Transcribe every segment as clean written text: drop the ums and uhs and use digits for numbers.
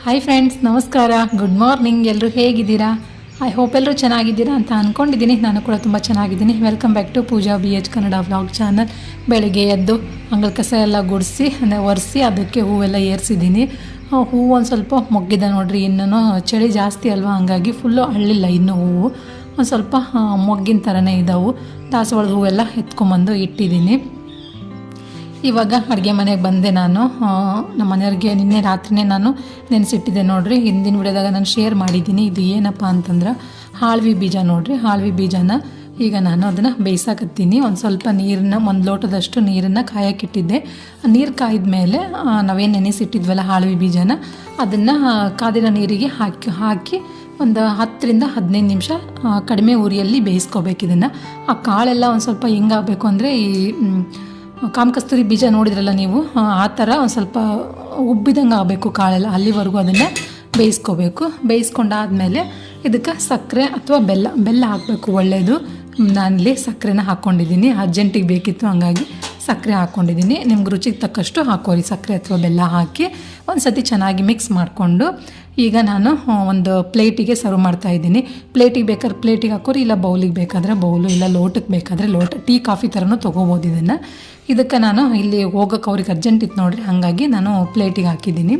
Hi friends, ನಮಸ್ಕಾರ, good morning. ಎಲ್ಲರೂ ಹೇಗಿದ್ದೀರಾ? ಐ ಹೋಪ್ ಎಲ್ಲರೂ ಚೆನ್ನಾಗಿದ್ದೀರಾ ಅಂತ ಅಂದ್ಕೊಂಡಿದ್ದೀನಿ. ನಾನು ಕೂಡ ತುಂಬ ಚೆನ್ನಾಗಿದ್ದೀನಿ. Welcome back to Pooja BH Kannada vlog channel. ಬೆಳಗ್ಗೆ ಎದ್ದು ಅಂಗಳ ಕಸ ಎಲ್ಲ ಗುಡಿಸಿ ಒರೆಸಿ ಅದಕ್ಕೆ ಹೂವೆಲ್ಲ ಏರಿಸಿದ್ದೀನಿ. ಹೂವು ಒಂದು ಸ್ವಲ್ಪ ಮೊಗ್ಗಿದೆ ನೋಡಿರಿ. ಇನ್ನೂ ಚಳಿ ಜಾಸ್ತಿ ಅಲ್ವಾ, ಹಂಗಾಗಿ ಫುಲ್ಲು ಅಳ್ಳಿಲ್ಲ ಇನ್ನೂ ಹೂವು. ಒಂದು ಸ್ವಲ್ಪ ಮೊಗ್ಗಿನ ಥರನೇ ಇದ್ದಾವೆ. ದಾಸವಾಳದ ಹೂವೆಲ್ಲ ಎತ್ಕೊಂಬಂದು ಇಟ್ಟಿದ್ದೀನಿ. ಇವಾಗ ಅಡುಗೆ ಮನೆಗೆ ಬಂದೆ. ನಾನು ನಮ್ಮ ಮನೆಯವ್ರಿಗೆ ನಿನ್ನೆ ರಾತ್ರಿನೇ ನಾನು ನೆನೆಸಿಟ್ಟಿದ್ದೆ ನೋಡಿರಿ. ಹಿಂದಿನ ವಿಡಿಯೋದಾಗ ನಾನು ಶೇರ್ ಮಾಡಿದ್ದೀನಿ. ಇದು ಏನಪ್ಪ ಅಂತಂದ್ರೆ ಹಾಳ್ವಿ ಬೀಜ ನೋಡಿರಿ. ಹಾಳ್ವಿ ಬೀಜನ ಈಗ ನಾನು ಅದನ್ನು ಬೇಯಿಸಾಕತ್ತೀನಿ. ಒಂದು ಸ್ವಲ್ಪ ನೀರನ್ನ, ಒಂದು ಲೋಟದಷ್ಟು ನೀರನ್ನು ಕಾಯಕ್ಕಿಟ್ಟಿದ್ದೆ. ನೀರು ಕಾಯ್ದ ಮೇಲೆ ನಾವೇನು ನೆನೆಸಿಟ್ಟಿದ್ವಲ್ಲ ಹಾಳ್ವಿ ಬೀಜನ, ಅದನ್ನು ಕಾದಿರೋ ನೀರಿಗೆ ಹಾಕಿ ಒಂದು 10ರಿಂದ 15 ನಿಮಿಷ ಕಡಿಮೆ ಉರಿಯಲ್ಲಿ ಬೇಯಿಸ್ಕೋಬೇಕು. ಇದನ್ನು ಆ ಕಾಳೆಲ್ಲ ಒಂದು ಸ್ವಲ್ಪ ಹೆಂಗಾಗಬೇಕು ಅಂದರೆ, ಈ ಕಾಮಕಸ್ತೂರಿ ಬೀಜ ನೋಡಿದ್ರಲ್ಲ ನೀವು, ಆ ಥರ ಒಂದು ಸ್ವಲ್ಪ ಉಬ್ಬಿದಂಗೆ ಆಗಬೇಕು ಕಾಳೆಲ್ಲ. ಅಲ್ಲಿವರೆಗೂ ಅದನ್ನು ಬೇಯಿಸ್ಕೋಬೇಕು. ಬೇಯಿಸ್ಕೊಂಡಾದಮೇಲೆ ಇದಕ್ಕೆ ಸಕ್ಕರೆ ಅಥವಾ ಬೆಲ್ಲ ಹಾಕಬೇಕು, ಒಳ್ಳೆಯದು. ನಾನಿಲ್ಲಿ ಸಕ್ಕರೆನ ಹಾಕ್ಕೊಂಡಿದ್ದೀನಿ, ಅರ್ಜೆಂಟಿಗೆ ಬೇಕಿತ್ತು, ಹಂಗಾಗಿ ಸಕ್ಕರೆ ಹಾಕ್ಕೊಂಡಿದ್ದೀನಿ. ನಿಮ್ಗೆ ರುಚಿಗೆ ತಕ್ಕಷ್ಟು ಹಾಕೋರಿ ಸಕ್ಕರೆ ಅಥವಾ ಬೆಲ್ಲ ಹಾಕಿ ಒಂದು ಸತಿ ಚೆನ್ನಾಗಿ ಮಿಕ್ಸ್ ಮಾಡಿಕೊಂಡು ಈಗ ನಾನು ಒಂದು ಪ್ಲೇಟಿಗೆ ಸರ್ವ್ ಮಾಡ್ತಾಯಿದ್ದೀನಿ. ಪ್ಲೇಟಿಗೆ ಬೇಕಾದ್ರೆ ಪ್ಲೇಟಿಗೆ ಹಾಕೋರಿ, ಇಲ್ಲ ಬೌಲಿಗೆ ಬೇಕಾದರೆ ಬೌಲು, ಇಲ್ಲ ಲೋಟಕ್ಕೆ ಬೇಕಾದರೆ ಲೋಟ. ಟೀ ಕಾಫಿ ಥರನೂ ತೊಗೋಬೋದು ಇದನ್ನು. ಇದಕ್ಕೆ ನಾನು ಇಲ್ಲಿ ಹೋಗೋಕ್ಕೆ ಅವ್ರಿಗೆ ಅರ್ಜೆಂಟ್ ಇತ್ತು ನೋಡಿರಿ, ಹಾಗಾಗಿ ನಾನು ಪ್ಲೇಟಿಗೆ ಹಾಕಿದ್ದೀನಿ,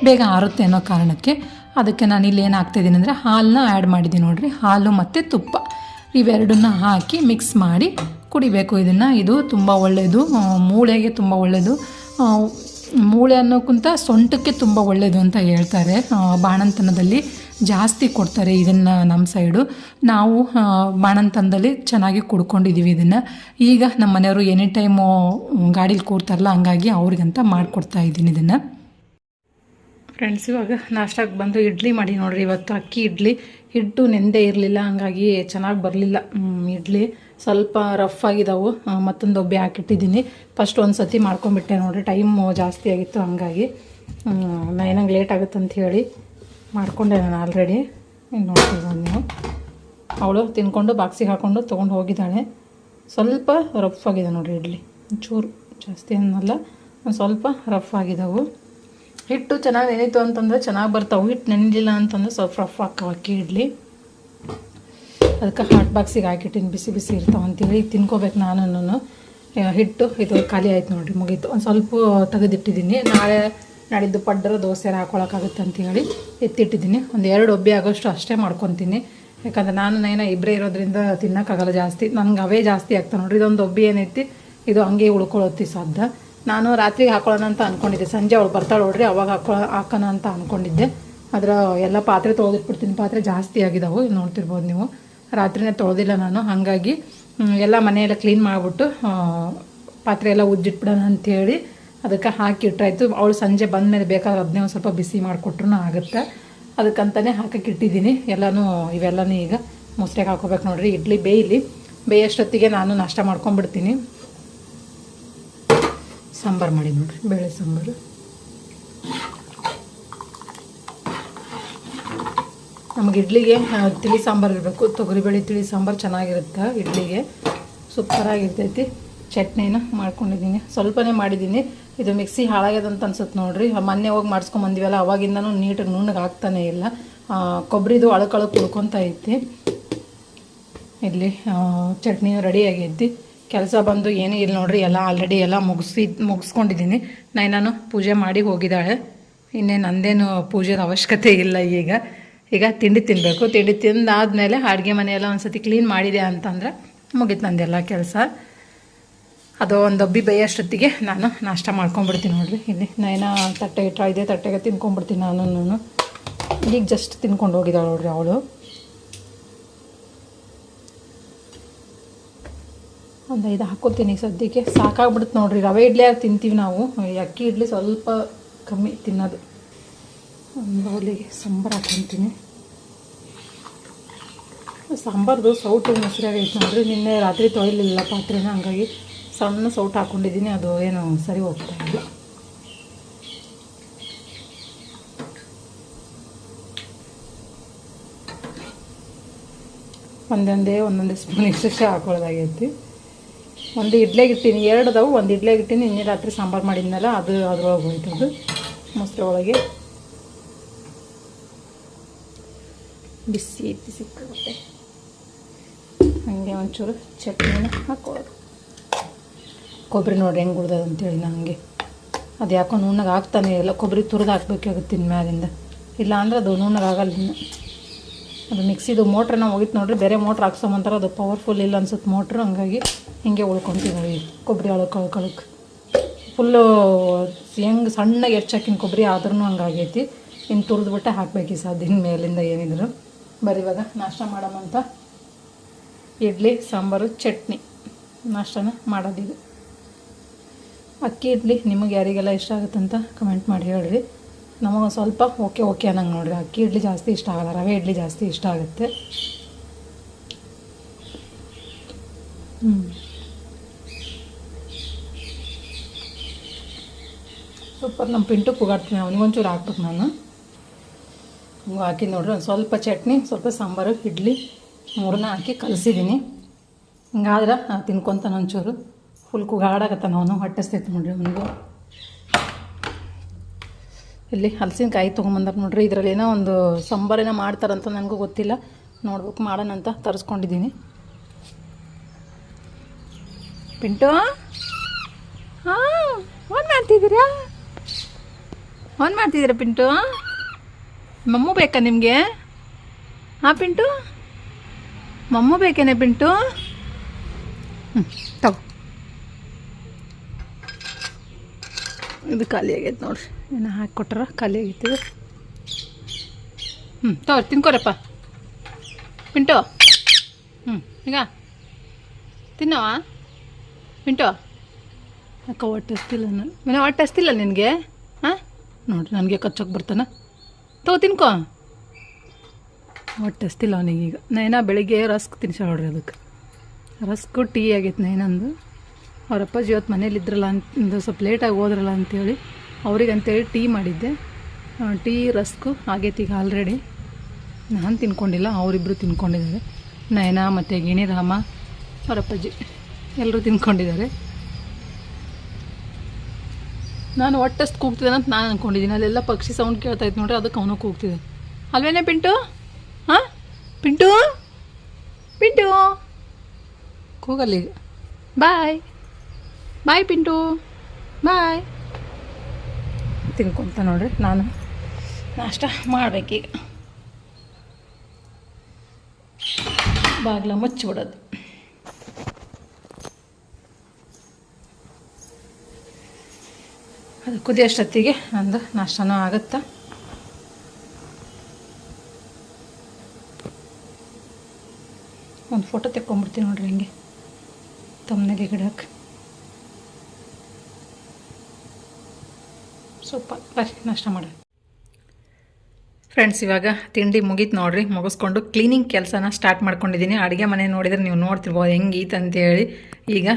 ಬೇಗ ಆರುತ್ತೆ ಅನ್ನೋ ಕಾರಣಕ್ಕೆ. ಅದಕ್ಕೆ ನಾನು ಇಲ್ಲಿ ಏನು ಹಾಕ್ತಾಯಿದ್ದೀನಿ ಅಂದರೆ ಹಾಲನ್ನ ಆ್ಯಡ್ ಮಾಡಿದ್ದೀನಿ ನೋಡಿರಿ. ಹಾಲು ಮತ್ತು ತುಪ್ಪ ಇವೆರಡನ್ನ ಹಾಕಿ ಮಿಕ್ಸ್ ಮಾಡಿ ಕುಡಿಬೇಕು ಇದನ್ನು. ಇದು ತುಂಬ ಒಳ್ಳೆಯದು, ಮೂಳೆಗೆ ತುಂಬ ಒಳ್ಳೆಯದು. ಮೂಳೆ ಅನ್ನೋಕ್ಕಿಂತ ಸೊಂಟಕ್ಕೆ ತುಂಬ ಒಳ್ಳೆಯದು ಅಂತ ಹೇಳ್ತಾರೆ. ಬಾಣಂತನದಲ್ಲಿ ಜಾಸ್ತಿ ಕೊಡ್ತಾರೆ ಇದನ್ನು ನಮ್ಮ ಸೈಡು. ನಾವು ಬಾಣಂತನದಲ್ಲಿ ಚೆನ್ನಾಗಿ ಕುಡ್ಕೊಂಡಿದ್ದೀವಿ ಇದನ್ನು. ಈಗ ನಮ್ಮ ಮನೆಯವರು ಎನಿ ಟೈಮು ಗಾಡೀಲಿ ಕೂರ್ತಾರಲ್ಲ, ಹಂಗಾಗಿ ಅವ್ರಿಗಂತ ಮಾಡಿಕೊಡ್ತಾ ಇದ್ದೀನಿ ಇದನ್ನು. ಫ್ರೆಂಡ್ಸ್, ಇವಾಗ ನಾಷ್ಟಾಗೆ ಬಂದು ಇಡ್ಲಿ ಮಾಡಿ ನೋಡಿರಿ. ಇವತ್ತು ಅಕ್ಕಿ ಇಡ್ಲಿ, ಹಿಟ್ಟು ನೆಂದೇ ಇರಲಿಲ್ಲ, ಹಂಗಾಗಿ ಚೆನ್ನಾಗಿ ಬರಲಿಲ್ಲ ಇಡ್ಲಿ. ಸ್ವಲ್ಪ ರಫ್ ಆಗಿದ್ದಾವೆ. ಮತ್ತೊಂದು ಒಬ್ಬೆ ಹಾಕಿಟ್ಟಿದ್ದೀನಿ. ಫಸ್ಟ್ ಒಂದು ಸತಿ ಮಾಡ್ಕೊಂಬಿಟ್ಟೆ ನೋಡಿರಿ, ಟೈಮು ಜಾಸ್ತಿ ಆಗಿತ್ತು, ಹಂಗಾಗಿ ಏನಂಗೆ ಲೇಟ್ ಆಗುತ್ತೆ ಅಂತ ಹೇಳಿ ಮಾಡಿಕೊಂಡೆ ನಾನು ಆಲ್ರೆಡಿ. ನೋಡ್ತಿರ್ಬೋದು ನೀವು. ಅವಳು ತಿನ್ಕೊಂಡು ಬಾಕ್ಸಿಗೆ ಹಾಕ್ಕೊಂಡು ತೊಗೊಂಡು ಹೋಗಿದ್ದಾಳೆ. ಸ್ವಲ್ಪ ರಫ್ ಆಗಿದೆ ನೋಡಿರಿ ಇಡ್ಲಿ, ಚೂರು ಜಾಸ್ತಿ ಅನ್ನಲ್ಲ, ಒಂದು ಸ್ವಲ್ಪ ರಫ್ ಆಗಿದ್ದಾವೆ. ಹಿಟ್ಟು ಚೆನ್ನಾಗಿ ನೆನೀತು ಅಂತಂದರೆ ಚೆನ್ನಾಗಿ ಬರ್ತಾವೆ. ಹಿಟ್ಟು ನೆನೆದಿಲ್ಲ ಅಂತಂದರೆ ಸ್ವಲ್ಪ ರಫ್ ಹಾಕವು ಅಕ್ಕಿ ಇಡ್ಲಿ. ಅದಕ್ಕೆ ಹಾಟ್ ಬಾಕ್ಸಿಗೆ ಹಾಕಿಟ್ಟಿನಿ, ಬಿಸಿ ಬಿಸಿ ಇರ್ತಾವೆ ಅಂತೇಳಿ ತಿನ್ಕೋಬೇಕು ನಾನು. ಹಿಟ್ಟು ಇದು ಖಾಲಿ ಆಯ್ತು ನೋಡಿರಿ, ಮುಗೀತು. ಒಂದು ಸ್ವಲ್ಪ ತೆಗೆದಿಟ್ಟಿದ್ದೀನಿ. ನಾಡಿದ್ದು ಪಡ್ಡರ ದೋಸೆ ಹಾಕ್ಕೊಳಕ್ಕಾಗುತ್ತೆ ಅಂತೇಳಿ ಎತ್ತಿಟ್ಟಿದ್ದೀನಿ. ಒಂದು 2 ಒಬ್ಬೆ ಆಗೋಷ್ಟು ಅಷ್ಟೇ ಮಾಡ್ಕೊತೀನಿ. ಯಾಕಂದ್ರೆ ನಾನು ಇಬ್ಬರೇ ಇರೋದ್ರಿಂದ ತಿನ್ನೋಕ್ಕಾಗಲ್ಲ ಜಾಸ್ತಿ. ನನಗೆ ಅವೇ ಜಾಸ್ತಿ ಆಗ್ತಾವೆ ನೋಡಿರಿ. ಇದೊಂದು ಒಬ್ಬೆ ಏನೈತಿ, ಇದು ಹಂಗೆ ಉಳ್ಕೊಳ್ಳುತ್ತಿ ಸಾಧ್ಯ. ನಾನು ರಾತ್ರಿಗೆ ಹಾಕೊಳ್ಳೋಣ ಅಂತ ಅಂದ್ಕೊಂಡಿದ್ದೆ. ಸಂಜೆ ಅವಳು ಬರ್ತಾಳೆ ನೋಡ್ರಿ, ಅವಾಗ ಹಾಕೋಣ ಅಂತ ಅಂದ್ಕೊಂಡಿದ್ದೆ. ಅದರ ಎಲ್ಲ ಪಾತ್ರೆ ತೊಳೆದಿಟ್ಬಿಡ್ತೀನಿ. ಪಾತ್ರೆ ಜಾಸ್ತಿ ಆಗಿದ್ದಾವೆ, ನೋಡ್ತಿರ್ಬೋದು ನೀವು. ರಾತ್ರಿನೇ ತೊಳೆದಿಲ್ಲ ನಾನು, ಹಾಗಾಗಿ ಎಲ್ಲ ಮನೆಯೆಲ್ಲ ಕ್ಲೀನ್ ಮಾಡಿಬಿಟ್ಟು ಪಾತ್ರೆ ಎಲ್ಲ ಉಜ್ಜಿಟ್ಬಿಡೋಣ ಅಂಥೇಳಿ ಅದಕ್ಕೆ ಹಾಕಿಟ್ರಾಯ್ತು. ಅವಳು ಸಂಜೆ ಬಂದಮೇಲೆ ಬೇಕಾದ್ರೆ ಅದನ್ನೇ ಒಂದು ಸ್ವಲ್ಪ ಬಿಸಿ ಮಾಡಿಕೊಟ್ರೂ ಆಗುತ್ತೆ. ಅದಕ್ಕಂತಲೇ ಹಾಕಕ್ಕಿಟ್ಟಿದ್ದೀನಿ ಎಲ್ಲನೂ. ಇವೆಲ್ಲನೂ ಈಗ ಮೊಸರೆಗೆ ಹಾಕೋಬೇಕು ನೋಡಿರಿ. ಇಡ್ಲಿ ಬೇಯೋಷ್ಟೊತ್ತಿಗೆ ನಾನು ನಾಷ್ಟ ಮಾಡ್ಕೊಂಡ್ಬಿಡ್ತೀನಿ. ಸಾಂಬಾರು ಮಾಡಿ ನೋಡಿರಿ, ಬೇಳೆ ಸಾಂಬಾರು. ನಮಗೆ ಇಡ್ಲಿಗೆ ತಿಳಿ ಸಾಂಬಾರು ಇರಬೇಕು. ತೊಗರಿಬೇಳೆ ತಿಳಿ ಸಾಂಬಾರು ಚೆನ್ನಾಗಿರುತ್ತೆ ಇಡ್ಲಿಗೆ, ಸೂಪರಾಗಿರ್ತೈತಿ. ಚಟ್ನಿನ ಮಾಡ್ಕೊಂಡಿದ್ದೀನಿ, ಸ್ವಲ್ಪನೇ ಮಾಡಿದ್ದೀನಿ. ಇದು ಮಿಕ್ಸಿ ಹಾಳಾಗ್ಯದಂತ ಅನ್ಸುತ್ತೆ ನೋಡಿರಿ. ಮೊನ್ನೆ ಹೋಗಿ ಮಾಡಿಸ್ಕೊಂಬಂದಿವಲ್ಲ, ಅವಾಗಿಂದನೂ ನೀಟಾಗಿ ನುಣ್ಣಗೆ ಆಗ್ತಾನೇ ಇಲ್ಲ. ಕೊಬ್ಬರಿದು ಅಳಕಳಕ್ಕೆ ಉಳ್ಕೊತಾ ಐತಿ. ಇಲ್ಲಿ ಚಟ್ನಿ ರೆಡಿ ಆಗೈತಿ. ಕೆಲಸ ಬಂದು ಏನೂ ಇಲ್ಲ ನೋಡಿರಿ, ಎಲ್ಲ ಆಲ್ರೆಡಿ ಎಲ್ಲ ಮುಗಿಸ್ಕೊಂಡಿದ್ದೀನಿ. ನಾನು ಪೂಜೆ ಮಾಡಿ ಹೋಗಿದ್ದಾಳೆ. ಇನ್ನೇನು ನಂದೇನು ಪೂಜೆದ ಅವಶ್ಯಕತೆ ಇಲ್ಲ. ಈಗ ತಿಂಡಿ ತಿನ್ನಬೇಕು. ತಿಂಡಿ ತಿಂದಾದ್ಮೇಲೆ ಅಡುಗೆ ಮನೆಯೆಲ್ಲ ಒಂದು ಸತಿ ಕ್ಲೀನ್ ಮಾಡಿದೆ ಅಂತಂದ್ರೆ ಮುಗೀತು ನಂದೆಲ್ಲ ಕೆಲಸ. ಅದು ಒಂದು ಡಬ್ಬಿ ಬೇಯೋಷ್ಟೊತ್ತಿಗೆ ನಾನು ನಾಷ್ಟ ಮಾಡ್ಕೊಂಬಿಡ್ತೀನಿ ನೋಡಿರಿ. ಇಲ್ಲಿ ತಟ್ಟೆ ಇಟ್ಟೆ, ತಟ್ಟೆಗೆ ತಿನ್ಕೊಂಬಿಡ್ತೀನಿ ನಾನು. ಈಗ ಜಸ್ಟ್ ತಿನ್ಕೊಂಡು ಹೋಗಿದ್ದಾಳೆ ನೋಡಿರಿ ಅವಳು. ಒಂದು 5 ಹಾಕೋತೀನಿ ಸದ್ಯಕ್ಕೆ, ಸಾಕಾಗ್ಬಿಡುತ್ತೆ ನೋಡಿರಿ. ರವೆ ಇಡ್ಲಿ ತಿಂತೀವಿ ನಾವು, ಅಕ್ಕಿ ಇಡ್ಲಿ ಸ್ವಲ್ಪ ಕಮ್ಮಿ ತಿನ್ನೋದು. ಒಂದು ಬೌಲಿಗೆ ಸಾಂಬಾರು ಹಾಕ್ಕೊತೀನಿ. ಸಾಂಬಾರ್ದು ಸೌಟು ಮೊಸರಾಗೈತೆ ನೋಡಿರಿ. ನಿನ್ನೆ ರಾತ್ರಿ ತೊಳಿಲಿಲ್ಲ ಪಾತ್ರೆನ, ಹಂಗಾಗಿ ಸಣ್ಣ ಸೌಟು ಹಾಕ್ಕೊಂಡಿದ್ದೀನಿ. ಅದು ಏನು ಸರಿ ಹೋಗ್ತಾ ಇಲ್ಲ. ಒಂದೊಂದೇ ಸ್ಪೂನ್ ಇಷ್ಟೇ ಹಾಕೊಳ್ಳೋದಾಗೈತಿ. ಒಂದು ಇಡ್ಲಿಗೆ ಇಟ್ಟಿನಿ, 2 ಅದಾವು. ಒಂದು ಇಡ್ಲಿಗೆ ಇಟ್ಟಿನಿ, ನಿನ್ನೆ ರಾತ್ರಿ ಸಾಂಬಾರು ಮಾಡಿದ್ನಲ್ಲ, ಅದು ಅದ್ರೊಳಗೆ ಹೋಯ್ತದು ಮೊಸರು ಒಳಗೆ. ಬಿಸಿ ಐತಿ ಸಿಕ್ಕಾಗುತ್ತೆ. ಹಾಗೆ ಒಂಚೂರು ಚಟ್ನಿನ ಹಾಕೋದು. ಕೊಬ್ಬರಿ ನೋಡ್ರಿ ಹೆಂಗೆ ಉಳ್ದದ ಅಂತೇಳಿ ನನಗೆ ಅದು ಯಾಕೋ ನುಣ್ಣಗೆ ಆಗ್ತಾನೆ ಇಲ್ಲ. ಕೊಬ್ಬರಿ ತುರಿದು ಹಾಕ್ಬೇಕಾಗುತ್ತೆ ಇನ್ಮ್ಯಾಲಿಂದ, ಇಲ್ಲ ಅಂದ್ರೆ ಅದು ನುಣ್ಣಗೆ ಆಗಲ್ಲ. ಇನ್ನು ಅದು ಮಿಕ್ಸಿದು ಮೋಟ್ರನ್ನ ಹೋಗಿತ್ತು ನೋಡ್ರಿ, ಬೇರೆ ಮೋಟ್ರ್ ಹಾಕ್ಸೋಮಂತಾರೆ, ಅದು ಪವರ್ಫುಲ್ ಇಲ್ಲ ಅನ್ಸುತ್ತೆ ಮೋಟ್ರು. ಹಂಗಾಗಿ ಹಿಂಗೆ ಉಳ್ಕೊತೀವಿ ಕೊಬ್ಬರಿ ಕಳಕ್ಕೆ ಫುಲ್ಲು ಹೆಂಗೆ ಸಣ್ಣಗೆ ಹೆಚ್ಚಾಕಿನ ಕೊಬ್ಬರಿ ಆದ್ರೂ ಹಂಗಾಗೈತಿ. ಇನ್ನು ತುರಿದ್ಬಿಟ್ಟೆ ಹಾಕ್ಬೇಕು ಈ ಸಾಧ್ಯ ಮೇಲಿಂದ ಏನಿದ್ರು. ಬರೀ ಇವಾಗ ನಾಷ್ಟ ಮಾಡೋಮಂತ ಇಡ್ಲಿ ಸಾಂಬಾರು ಚಟ್ನಿ ನಾಷ್ಟನ ಮಾಡೋದಿದೆ. ಅಕ್ಕಿ ಇಡ್ಲಿ ನಿಮಗೆ ಯಾರಿಗೆಲ್ಲ ಇಷ್ಟ ಆಗುತ್ತಂತ ಕಮೆಂಟ್ ಮಾಡಿ ಹೇಳ್ರಿ. ನಮಗೆ ಸ್ವಲ್ಪ ಓಕೆ ಅನ್ನಂಗೆ ನೋಡಿರಿ. ಅಕ್ಕಿ ಇಡ್ಲಿ ಜಾಸ್ತಿ ಇಷ್ಟ ಆಗಲ್ಲ, ರವೆ ಇಡ್ಲಿ ಜಾಸ್ತಿ ಇಷ್ಟ ಆಗುತ್ತೆ. ಸೂಪರ್. ನಮ್ಮ ಪಿಂಟು ಕೂಗಾಡ್ತೀನಿ, ಅವನಿಗೊಂಚೂರು ಹಾಕ್ಬೇಕು ನಾನು. ಹಂಗೆ ಹಾಕಿ ನೋಡ್ರಿ. ಒಂದು ಸ್ವಲ್ಪ ಚಟ್ನಿ, ಸ್ವಲ್ಪ ಸಾಂಬಾರು, ಇಡ್ಲಿ ಮೂರನ್ನ ಹಾಕಿ ಕಲಸಿದ್ದೀನಿ. ಹಿಂಗಾದ್ರೆ ತಿನ್ಕೊತಾನೆ ಒಂಚೂರು. ಫುಲ್ ಕೂಗಾಡಕತ್ತಾನ ಅವನು, ಹೊಟ್ಟೆಸ್ತೈತೆ ನೋಡ್ರಿ ಅವನಿಗೂ. ಇಲ್ಲಿ ಹಲಸಿನಕಾಯಿ ತೊಗೊಂಬಂದಾರೆ ನೋಡ್ರಿ. ಇದರಲ್ಲಿ ಏನೋ ಒಂದು ಸಾಂಬಾರೇನೋ ಮಾಡ್ತಾರಂತ, ನನಗೂ ಗೊತ್ತಿಲ್ಲ. ನೋಡ್ಬೇಕು, ಮಾಡೋಣಂತ ತರಿಸ್ಕೊಂಡಿದ್ದೀನಿ. ಪಿಂಟು ಹಾಂ ಮಾಡ್ತಿದ್ದೀರಾ ಪಿಂಟು? ಮಮ್ಮು ಬೇಕಾ ನಿಮಗೆ? ಹಾಂ ಪಿಂಟು, ಮಮ್ಮು ಬೇಕೇನೆ ಪಿಂಟು? ತಗೋ. ಇದು ಖಾಲಿ ಆಗೈತೆ ನೋಡ್ರಿ, ಏನೋ ಹಾಕಿಕೊಟ್ರ ಖಾಲಿ ಆಗೈತಿ. ತಗೋ ತಿನ್ಕೋರಪ್ಪ ಪಿಂಟು. ಈಗ ತಿನ್ನವ ಪಿಂಟು? ಅಕ್ಕ ಹೊಟ್ಟೆ ಹಸ್ತಿಲ್ಲ, ನಾನು ಹೊಟ್ಟೆ ಹಸ್ತಿಲ್ಲ ನಿನಗೆ? ಹಾಂ ನೋಡ್ರಿ, ನನಗೆ ಕಚ್ಚೋಕೆ ಬರ್ತಾನೆ. ತಗೋ ತಿನ್ಕೋ. ಹೊಟ್ಟೆ ಹಸ್ತಿಲ್ಲ ಅವನಿಗೀಗ. ನೈನ ಬೆಳಿಗ್ಗೆ ರಸ್ಕ್ ತಿನ್ಸ ನೋಡ್ರಿ, ಅದಕ್ಕೆ ರಸ್ಕು ಟೀ ಆಗೈತೆ ನೈನಂದು. ಅವ್ರ ಅಪ್ಪಾಜಿ ಇವತ್ತು ಮನೇಲಿದ್ರಲ್ಲ ಅಂತ ಸ್ವಲ್ಪ ಲೇಟಾಗಿ ಹೋದ್ರಲ್ಲ ಅಂಥೇಳಿ ಅವ್ರಿಗಂತೇಳಿ ಟೀ ಮಾಡಿದ್ದೆ. ಟೀ ರಸ್ಕು ಆಗೈತೆ ಈಗ ಆಲ್ರೆಡಿ. ನಾನು ತಿನ್ಕೊಂಡಿಲ್ಲ, ಅವರಿಬ್ಬರು ತಿನ್ಕೊಂಡಿದ್ದಾರೆ. ನಯನ ಮತ್ತು ಗಿಣಿರಾಮ ಅವ್ರ ಅಪ್ಪಾಜಿ ಎಲ್ಲರೂ ತಿನ್ಕೊಂಡಿದ್ದಾರೆ. ನಾನು ಹೊಟ್ಟೆಷ್ಟು ಕೂಗ್ತಿದ್ದಾನೆ ಅಂತ ನಾನು ಅಂದ್ಕೊಂಡಿದ್ದೀನಿ. ಅಲ್ಲೆಲ್ಲ ಪಕ್ಷಿ ಸೌಂಡ್ ಕೇಳ್ತಾಯಿತ್ತು ನೋಡ್ರಿ, ಅದಕ್ಕೆ ಅವನು ಕೂಗ್ತಿದ್ದೆ. ಅಲ್ವೇನೆ ಪಿಂಟು? ಹಾಂ ಪಿಂಟು ಪಿಂಟು ಕೂಗಲ್ಲ ಈಗ. ಬಾಯ್ ಪಿಂಟು, ಬಾಯ್. ತಿನ್ಕೊಂತ ನೋಡ್ರಿ. ನಾನು ನಾಷ್ಟ ಮಾಡ್ಬೇಕೀಗ. ಬಾಗಿಲ ಮುಚ್ಚಿಬಿಡೋದು. ಅದು ಕುದಿಯೋಷ್ಟೊತ್ತಿಗೆ ನಂದು ನಾಷ್ಟನೂ ಆಗುತ್ತಾ. ಒಂದು ಫೋಟೋ ತೆಕ್ಕೊಂಬಿಡ್ತೀನಿ ನೋಡ್ರಿ, ಹಿಂಗೆ ತಮ್ಮನೆಗೆ ಗಿಡಕ್ಕೆ. ಸೂಪರ್. ಬರ್ರಿ ನಾಷ್ಟ ಮಾಡಿ ಫ್ರೆಂಡ್ಸ್. ಇವಾಗ ತಿಂಡಿ ಮುಗೀತು ನೋಡ್ರಿ. ಮುಗಿಸ್ಕೊಂಡು ಕ್ಲೀನಿಂಗ್ ಕೆಲಸನ ಸ್ಟಾರ್ಟ್ ಮಾಡ್ಕೊಂಡಿದ್ದೀನಿ. ಅಡುಗೆ ಮನೆ ನೋಡಿದ್ರೆ ನೀವು ನೋಡ್ತಿರ್ಬೋದು ಹೆಂಗೀತು ಅಂತೇಳಿ. ಈಗ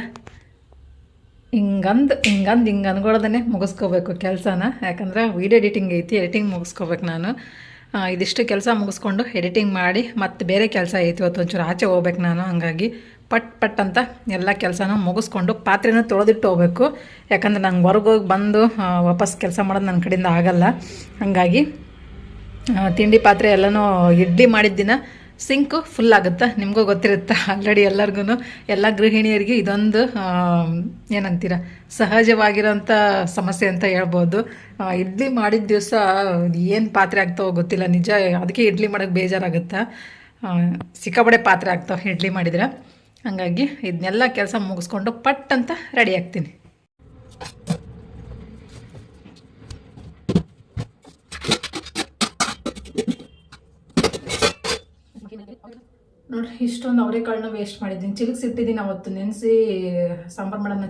ಹಿಂಗೆ ಅನ್ಕೊಳ್ಳೋದನ್ನೇ ಮುಗಿಸ್ಕೋಬೇಕು ಕೆಲಸನ. ಯಾಕಂದ್ರೆ ವೀಡಿಯೋ ಎಡಿಟಿಂಗ್ ಐತಿ, ಎಡಿಟಿಂಗ್ ಮುಗಿಸ್ಕೋಬೇಕು ನಾನು. ಇದಿಷ್ಟು ಕೆಲಸ ಮುಗಿಸ್ಕೊಂಡು ಎಡಿಟಿಂಗ್ ಮಾಡಿ ಮತ್ತು ಬೇರೆ ಕೆಲಸ ಐತಿ. ಇವತ್ತು ಒಂಚೂರು ಆಚೆ ಹೋಗ್ಬೇಕು ನಾನು. ಹಂಗಾಗಿ ಪಟ್ ಅಂತ ಎಲ್ಲ ಕೆಲಸನೂ ಮುಗಿಸ್ಕೊಂಡು ಪಾತ್ರೆನೂ ತೊಳೆದಿಟ್ಟು ಹೋಗ್ಬೇಕು. ಯಾಕಂದ್ರೆ ನಂಗೆ ಹೊರಗೋಗಿ ಬಂದು ವಾಪಸ್ ಕೆಲಸ ಮಾಡೋದು ನನ್ನ ಕಡೆಯಿಂದ ಆಗಲ್ಲ. ಹಾಗಾಗಿ ತಿಂಡಿ ಪಾತ್ರೆ ಎಲ್ಲನೂ ಇಡ್ಲಿ ಮಾಡಿದ ದಿನ ಸಿಂಕು ಫುಲ್ ಆಗುತ್ತೆ. ನಿಮಗೂ ಗೊತ್ತಿರುತ್ತೆ ಆಲ್ರೆಡಿ ಎಲ್ಲರಿಗೂ, ಎಲ್ಲ ಗೃಹಿಣಿಯರಿಗೆ ಇದೊಂದು ಏನಂತೀರ ಸಹಜವಾಗಿರೋಂಥ ಸಮಸ್ಯೆ ಅಂತ ಹೇಳ್ಬೋದು. ಇಡ್ಲಿ ಮಾಡಿದ ದಿವಸ ಏನು ಪಾತ್ರೆ ಆಗ್ತಾವೋ ಗೊತ್ತಿಲ್ಲ ನಿಜ. ಅದಕ್ಕೆ ಇಡ್ಲಿ ಮಾಡೋಕ್ಕೆ ಬೇಜಾರಾಗುತ್ತೆ. ಸಿಕ್ಕಾಪಟ್ಟೆ ಪಾತ್ರೆ ಆಗ್ತಾವೆ ಇಡ್ಲಿ ಮಾಡಿದ್ರೆ. ಹಾಗಾಗಿ ಇದನ್ನೆಲ್ಲ ಕೆಲಸ ಮುಗಿಸ್ಕೊಂಡು ಪಟ್ ಅಂತ ರೆಡಿ ಆಗ್ತೀನಿ. ನೋಡಿರಿ, ಇಷ್ಟೊಂದು ಅವರೆಕಾಳನ್ನ ವೇಸ್ಟ್ ಮಾಡಿದ್ದೀನಿ. ಚಿಲುಕ್ಸಿಟ್ಟಿದ್ದೀನಿ ಅವತ್ತು, ನೆನೆಸಿ ಸಾಂಬಾರು ಮಾಡೋಣ,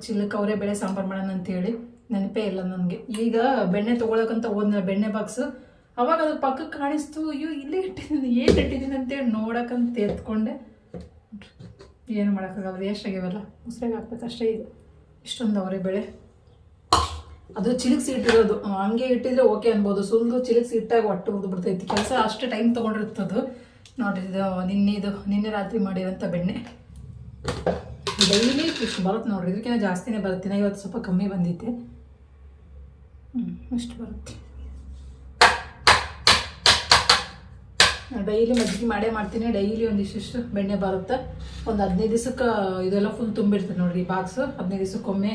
ಚಿಲುಕವರೆ ಬೇಳೆ ಸಾಂಬಾರು ಮಾಡೋಣ ಅಂತೇಳಿ ನೆನಪೇ ಇಲ್ಲ ನನಗೆ. ಈಗ ಬೆಣ್ಣೆ ತೊಗೊಳಕಂತ ಹೋದ್ನ ಬೆಣ್ಣೆ ಬಾಕ್ಸು, ಅವಾಗ ಅದು ಪಕ್ಕಕ್ಕೆ ಕಾಣಿಸ್ತು. ಅಯ್ಯೋ ಇಲ್ಲೇ ಇಟ್ಟಿದ್ದೀನಿ, ಏನು ಇಟ್ಟಿದ್ದೀನಿ ಅಂತೇಳಿ ನೋಡೋಕ್ಕಂತ ಎತ್ಕೊಂಡೆ. ಏನು ಮಾಡೋಕ್ಕಾಗಲ್ಲ, ವೇಸ್ಟ್ ಆಗ್ಯಾವಲ್ಲ, ಮುಸ್ರೆಗೆ ಹಾಕ್ಬೇಕಷ್ಟೇ. ಇದು ಇಷ್ಟೊಂದು ಅವರೆ ಬೇಳೆ, ಅದು ಚಿಲುಕ್ಸಿ ಇಟ್ಟಿರೋದು. ಹಂಗೆ ಇಟ್ಟಿದ್ರೆ ಓಕೆ ಅನ್ಬೋದು, ಸುಲಿದು ಚಿಲುಕ್ಸಿ ಇಟ್ಟಾಗ ಹೊಟ್ಟೆ ಉರಿದು ಬಿಡ್ತೈತಿ. ಕೆಲಸ ಅಷ್ಟು ಟೈಮ್ ತೊಗೊಂಡಿರ್ತದು ನೋಡಿರಿ. ಇದು ನಿನ್ನೆ ರಾತ್ರಿ ಮಾಡಿರೋಂಥ ಬೆಣ್ಣೆ. ಡೈಲಿ ಇಷ್ಟು ಬರುತ್ತೆ ನೋಡಿರಿ, ಇದಕ್ಕಿಂತ ಜಾಸ್ತಿನೇ ಬರುತ್ತೆ. ಇವತ್ತು ಸ್ವಲ್ಪ ಕಮ್ಮಿ ಬಂದಿತ್ತೆ. ಇಷ್ಟು ಬರುತ್ತೆ ಡೈಲಿ ಮಜ್ಜಿಗೆ ಮಾಡೇ ಮಾಡ್ತೀನಿ. ಡೈಲಿ ಒಂದಿಷ್ಟು ಬೆಣ್ಣೆ ಬರುತ್ತೆ. ಒಂದು 15 ದಿವಸಕ್ಕೆ ಇದೆಲ್ಲ ಫುಲ್ ತುಂಬಿರ್ತದೆ ನೋಡ್ರಿ ಈ ಬಾಕ್ಸು. 15 ದಿವಸಕ್ಕೊಮ್ಮೆ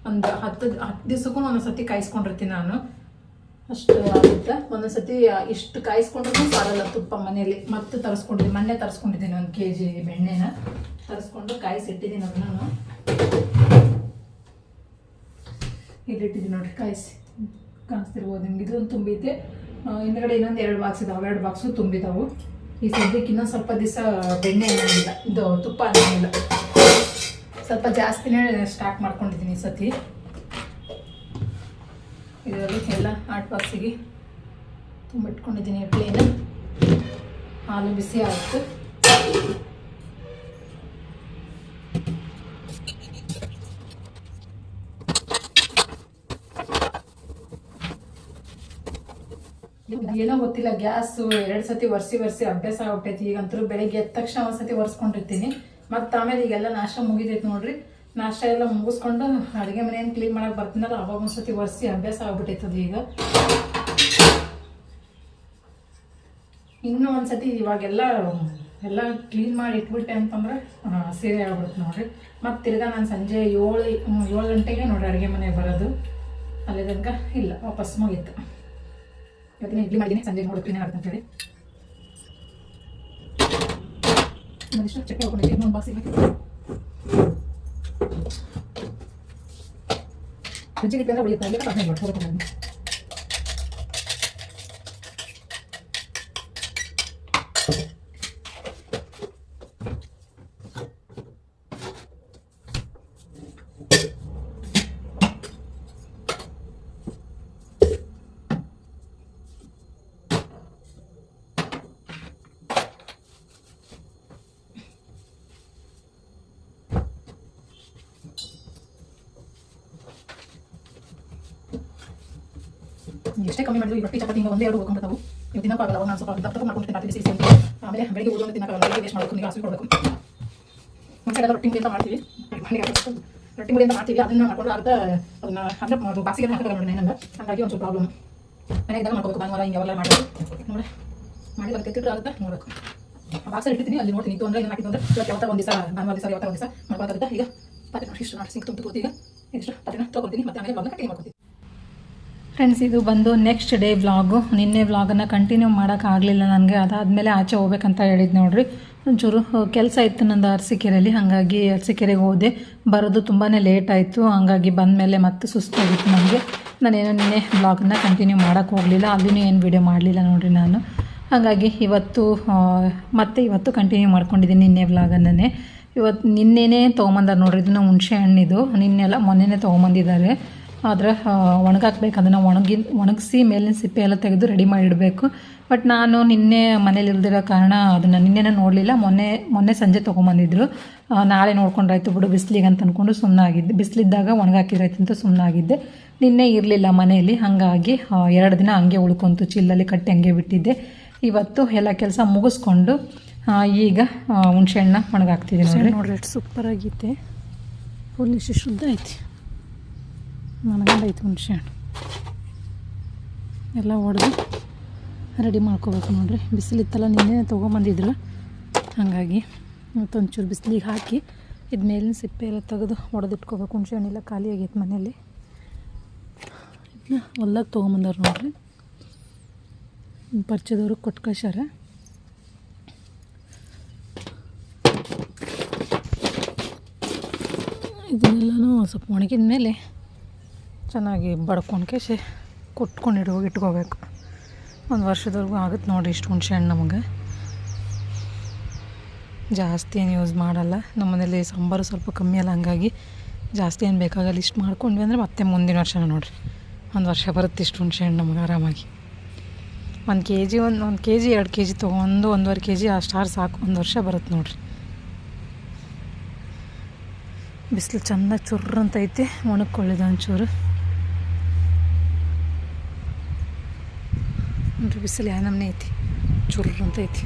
ಒಂದು 10 ದಿವಸಕ್ಕೂ ಒಂದೊಂದ್ಸತಿ ಕಾಯಿಸ್ಕೊಂಡಿರ್ತೀನಿ ನಾನು. ಅಷ್ಟು ಆಗುತ್ತೆ. ಒಂದೊಂದ್ಸತಿ ಇಷ್ಟು ಕಾಯಿಸ್ಕೊಂಡ್ರೂ ಸಾಲಲ್ಲ ತುಪ್ಪ ಮನೆಯಲ್ಲಿ. ಮತ್ತೆ ತರಿಸ್ಕೊಂಡಿದ್ದೀನಿ, ಮೊನ್ನೆ ತರಿಸ್ಕೊಂಡಿದ್ದೀನಿ 1 kg ಬೆಣ್ಣೆನ ತರಿಸ್ಕೊಂಡು ಕಾಯಿಸಿಟ್ಟಿದ್ದೀನಿ. ಅದನ್ನು ಇಲ್ಲಿಟ್ಟಿದ್ದೀನಿ ನೋಡ್ರಿ, ಕಾಣಿಸ್ತಿರ್ಬೋದು ನಿಮ್ಗೆ. ಇದೊಂದು ತುಂಬಿದ್ದೆ. ಹಿಂದ್ಗಡೆ ಇನ್ನೊಂದು 2 ಬಾಕ್ಸ್ ಇದಾವೆ, 2 ಬಾಕ್ಸು ತುಂಬಿದಾವು. ಈ ಸದ್ಯಕ್ಕೆ ಇನ್ನೊಂದು ಸ್ವಲ್ಪ ದಿವಸ ಬೆಣ್ಣೆ ಅನ್ನೋಂಗಿಲ್ಲ, ಇದು ತುಪ್ಪ ಅನ್ನೋಂಗಿಲ್ಲ. ಸ್ವಲ್ಪ ಜಾಸ್ತಿನೇ ಸ್ಟಾಕ್ ಮಾಡ್ಕೊಂಡಿದ್ದೀನಿ ಈ ಸತಿ. ಇದರಲ್ಲಿ ಎಲ್ಲ 8 ಬಾಕ್ಸಿಗೆ ತುಂಬಿಟ್ಕೊಂಡಿದ್ದೀನಿ. ಪ್ಲೇನ್ ಹಾಲು ಬಿಸಿ ಆಯಿತು. ಏನೋ ಗೊತ್ತಿಲ್ಲ, ಗ್ಯಾಸು 2 ಸತಿ ಒರೆಸಿ ಅಭ್ಯಾಸ ಆಗ್ಬಿಟ್ಟೈತಿ. ಈಗಂತೂ ಬೆಳಿಗ್ಗೆ ಎದ್ದ ತಕ್ಷಣ ಒಂದ್ಸತಿ ಒರೆಸ್ಕೊಂಡಿರ್ತೀನಿ. ಮತ್ತು ಆಮೇಲೆ ಈಗೆಲ್ಲ ನಾಷ್ಟ ಮುಗಿದೈತಿ ನೋಡ್ರಿ. ನಾಷ್ಟ ಎಲ್ಲ ಮುಗಿಸ್ಕೊಂಡು ಅಡುಗೆ ಮನೆಯನ್ನು ಕ್ಲೀನ್ ಮಾಡಕ್ಕೆ ಬರ್ತೀನಲ್ಲ, ಅವಾಗ ಒಂದ್ಸತಿ ಒರೆಸಿ ಅಭ್ಯಾಸ ಆಗ್ಬಿಟ್ಟೈತದ. ಈಗ ಇನ್ನೂ ಒಂದ್ಸತಿ ಇವಾಗೆಲ್ಲ ಕ್ಲೀನ್ ಮಾಡಿ ಇಟ್ಬಿಟ್ಟೆ ಅಂತಂದ್ರೆ ಸೀರೆ ಆಗ್ಬಿಡುತ್ತೆ ನೋಡ್ರಿ. ಮತ್ತು ತಿರ್ಗಾ ನಾನು ಸಂಜೆ 7 ಗಂಟೆಗೆ ನೋಡ್ರಿ ಅಡುಗೆ ಮನೆಗೆ ಬರೋದು. ಅಲ್ಲಿ ತನಕ ಇಲ್ಲ, ವಾಪಸ್ ಮುಗೀತು. ಇವತ್ತಿನ ಇಡ್ಲಿ ಮಾಡಿದ್ದೀನಿ, ಸಂಜೆ ನೋಡ್ತೀನಿ ಅಂತೇಳಿ. ಒಂದಿಷ್ಟು ಚಕ್ಕೆ ಹೋಗ್ಕೊಂಡಿದ್ದೀನಿ, ಇನ್ನೊಂದು ಬಾಕ್ಸ್ ಹಾಕಿ ಫ್ರಿಜ್ಜಿಗೆ ಇಟ್ಟರೆ ಉಳಿಯುತ್ತೆ. ಅಲ್ಲಿ ಕಡಿಮೆ ಮಾಡ್ಕೊಂಡು ಎಷ್ಟೇ ಕಮ್ಮಿ ಮಾಡಿದ್ರು ಈ ರೊಟ್ಟಿ ಚಪಾತಿ ಹಿಂಗೆ 1-2 ಹೋಗ್ಕೊಂಡ್ಬಿಡ್ತಾವು. ಇವು ತಿನ್ನೋಕ್ಕಾಗಲ್ಲ. ನಾನು ಸ್ವಲ್ಪ ದಪ್ಪ ಮಾಡ್ಕೊಂಡು ಬಿಸಿ ಆಮೇಲೆ ಬೆಳಿಗ್ಗೆ ಉಳಿದು ತಿನ್ನೋಕ್ಕಾಗಲ್ಲ. ವೇಸ್ಟ್ ಮಾಡಬೇಕು, ನೀವು ಹಸಿರು ಕೊಡಬೇಕು. ಮುಂಚೆಲ್ಲ ರೊಟ್ಟಿ ಮುಡಿ ಅಂತ ಮಾಡ್ತೀವಿ, ರೊಟ್ಟಿ ಮುಡಿ ಅಂತ ಮಾಡ್ತೀವಿ. ಅದನ್ನು ಮಾಡ್ಕೊಂಡು ಆಗುತ್ತೆ. ಅದನ್ನ ಅಂದರೆ ಬಾಸಿಗೆ ಹಾಕೋಲ್ಲ ನೋಡಿ ನಂಗೆ. ಹಾಗಾಗಿ ಒಂದು ಸ್ವಲ್ಪ ಪ್ರಾಬ್ಲಮ್. ಮನೆಗೆ ಇದ್ದಾಗ ಮಾಡ್ಕೋಬೇಕು. ಭಾನುವಾರ ಹಿಂಗೆ ಅವೆಲ್ಲ ಮಾಡಿ ನೋಡಿ ಅದು ಕೆತ್ತಿಟ್ಟು ಆಗುತ್ತೆ. ನೋಡಬೇಕು. ಬಾಕ್ಸಲ್ಲಿ ಇಡ್ತೀನಿ, ಅಲ್ಲಿ ನೋಡ್ತೀನಿ. ಇದು ಅಂದರೆ ಏನು ಹಾಕಿದ್ದು ಅಂದರೆ ಯಾವತ್ತ ಒಂದು ದಿವಸ ಭಾನುವಾರ ದಿವಸ ಯಾವತ್ತ ಒಂದು ದಿವಸ ಮಾಡ್ಕೊಳ್ತಾಗುತ್ತೆ. ಈಗ ಪಾತ್ರೆ ನೋಡಿ ಇಷ್ಟು ನೋಡಿ ಸಿಂಕ್ ತುಂಬ ಈಗ ಇಷ್ಟು ಪಾತ್ರೆನ ತೊಗೊಳ್ತೀನಿ. ಮತ್ತೆ ಆಮೇಲೆ ಬ್ಲಾಗ್ನ ಕಟಿಂಗ್ ಮಾಡ್ಕೊತೀನಿ. ಫ್ರೆಂಡ್ಸ್, ಇದು ಬಂದು ನೆಕ್ಸ್ಟ್ ಡೇ ವ್ಲಾಗು. ನಿನ್ನೆ ವ್ಲಾಗನ್ನು ಕಂಟಿನ್ಯೂ ಮಾಡೋಕ್ಕಾಗಲಿಲ್ಲ ನನಗೆ. ಅದಾದಮೇಲೆ ಆಚೆ ಹೋಗ್ಬೇಕಂತ ಹೇಳಿದ್ದು ನೋಡ್ರಿ. ಒಂಚೂರು ಕೆಲಸ ಇತ್ತು ನಂದು ಅರಸೀಕೆರೆಯಲ್ಲಿ. ಹಾಗಾಗಿ ಅರಸೀಕೆರೆಗೆ ಹೋದೆ. ಬರೋದು ತುಂಬಾ ಲೇಟ್ ಆಯಿತು. ಹಾಗಾಗಿ ಬಂದಮೇಲೆ ಮತ್ತೆ ಸುಸ್ತಾಗಿತ್ತು ನನಗೆ. ನಾನೇನೋ ನಿನ್ನೆ ವ್ಲಾಗನ್ನು ಕಂಟಿನ್ಯೂ ಮಾಡೋಕ್ಕೆ ಹೋಗಲಿಲ್ಲ. ಅಲ್ಲಿನೂ ಏನು ವೀಡಿಯೋ ಮಾಡಲಿಲ್ಲ ನೋಡಿರಿ ನಾನು. ಹಾಗಾಗಿ ಇವತ್ತು ಕಂಟಿನ್ಯೂ ಮಾಡ್ಕೊಂಡಿದ್ದೀನಿ ನಿನ್ನೆ ವ್ಲಾಗನ್ನೇ. ನಿನ್ನೆನೇ ತೊಗೊಂಬಂದಾರೆ ನೋಡ್ರಿ. ಇದನ್ನು ಹುಣಸೆ ಹಣ್ಣಿದು ಮೊನ್ನೆನೇ ತೊಗೊಂಬಂದಿದ್ದಾರೆ. ಆದರೆ ಒಣಗಾಕ್ಬೇಕು. ಅದನ್ನು ಒಣಗಿಸಿ ಮೇಲಿನ ಸಿಪ್ಪೆ ಎಲ್ಲ ತೆಗೆದು ರೆಡಿ ಮಾಡಿಡಬೇಕು. ಬಟ್ ನಾನು ನಿನ್ನೆ ಮನೇಲಿ ಇಲ್ದಿರೋ ಕಾರಣ ಅದನ್ನು ನಿನ್ನೆನೇ ನೋಡಲಿಲ್ಲ. ಮೊನ್ನೆ ಸಂಜೆ ತೊಗೊಂಬಂದಿದ್ರು. ನಾಳೆ ನೋಡ್ಕೊಂಡ್ರಾಯ್ತು ಬಿಡು ಬಿಸಿಲಿಗೆ ಅಂತ ಅಂದ್ಕೊಂಡು ಸುಮ್ಮನಾಗಿದ್ದೆ. ಬಿಸಿಲಿದ್ದಾಗ ಒಣಗಾಕಿದ್ರಾಯ್ತು ಅಂತ ಸುಮ್ಮನಾಗಿದ್ದೆ. ನಿನ್ನೆ ಇರಲಿಲ್ಲ ಮನೆಯಲ್ಲಿ. ಹಾಗಾಗಿ 2 ದಿನ ಹಂಗೆ ಉಳ್ಕೊಂತು, ಚಿಲ್ಲಲ್ಲಿ ಕಟ್ಟಿ ಹಂಗೆ ಬಿಟ್ಟಿದ್ದೆ. ಇವತ್ತು ಎಲ್ಲ ಕೆಲಸ ಮುಗಿಸ್ಕೊಂಡು ಈಗ ಹುಣಸೆ ಹಣ್ಣು ಒಣಗಾಕ್ತಿದ್ದೀನಿ ನೋಡ್ರಿ. ಎಷ್ಟು ಸೂಪರಾಗೈತೆ, ಫುಲ್ ಇಷ್ಟು ಶುದ್ಧ ಐತಿ, ಮನಗಂಡೈತೆ ಹುಣಸೆ ಹಣ್ಣು. ಎಲ್ಲ ಹೊಡೆದು ರೆಡಿ ಮಾಡ್ಕೋಬೇಕು ನೋಡ್ರಿ. ಬಿಸಿಲಿತ್ತಲ್ಲ, ನಿನ್ನೆ ತೊಗೊಂಬಂದಿದ್ರು. ಹಾಗಾಗಿ ಮತ್ತೊಂಚೂರು ಬಿಸಿಲಿಗೆ ಹಾಕಿ ಇದು ಮೇಲಿನ ಸಿಪ್ಪೆ ಎಲ್ಲ ತೆಗೆದು ಹೊಡೆದಿಟ್ಕೋಬೇಕು. ಹುಣಸೆ ಹಣ್ಣೆಲ್ಲ ಖಾಲಿ ಆಗೈತೆ ಮನೇಲಿ. ಇದನ್ನ ಹೊಲ್ದಾಗ ತೊಗೊಂಬಂದವ್ರು ನೋಡ್ರಿ. ಪರಿಚಯದವ್ರು ಕೊಟ್ಟು ಕಳ್ಸ್ಯಾರ. ಇದನ್ನೆಲ್ಲನೂ ಸ್ವಲ್ಪ ಒಣಗಿದ ಮೇಲೆ ಚೆನ್ನಾಗಿ ಬಡ್ಕೊಂಡು ಕೊಟ್ಕೊಂಡು ಇಟ್ಕೋಬೇಕು. 1 ವರ್ಷದವರೆಗೂ ಆಗುತ್ತೆ ನೋಡಿರಿ ಇಷ್ಟು ಹುಣಸೆ ಹಣ್ಣು. ನಮಗೆ ಜಾಸ್ತಿ ಏನು ಯೂಸ್ ಮಾಡಲ್ಲ. ನಮ್ಮ ಮನೇಲಿ ಸಾಂಬಾರು ಸ್ವಲ್ಪ ಕಮ್ಮಿ ಅಲ್ಲ, ಹಂಗಾಗಿ ಜಾಸ್ತಿ ಏನು ಬೇಕಾಗಲ್ಲ. ಇಷ್ಟು ಮಾಡ್ಕೊಂಡ್ವಿ ಅಂದರೆ ಮತ್ತೆ ಮುಂದಿನ ವರ್ಷ ನೋಡಿರಿ 1 ವರ್ಷ ಬರುತ್ತೆ ಇಷ್ಟು ಹುಣಸೆ ಹಣ್ಣು ನಮಗೆ ಆರಾಮಾಗಿ. 1 kg 1 kg 2 kg ತೊಗೊಂಡು 1.5 kg ಅಷ್ಟಾರು ಸಾಕು, 1 ವರ್ಷ ಬರುತ್ತೆ ನೋಡಿರಿ. ಬಿಸಿಲು ಚೆನ್ನಾಗಿ ಚುರ್ರಂತ ಐತಿ, ಒಣಗಿಕೊಳ್ಳಿದ ಒಂಚೂರು ನೋಡ್ರಿ. ಬಿಸಿಲು ಯಾವ ನಮ್ನೆ ಐತಿ, ಚುರ್ರಂತ ಐತಿ.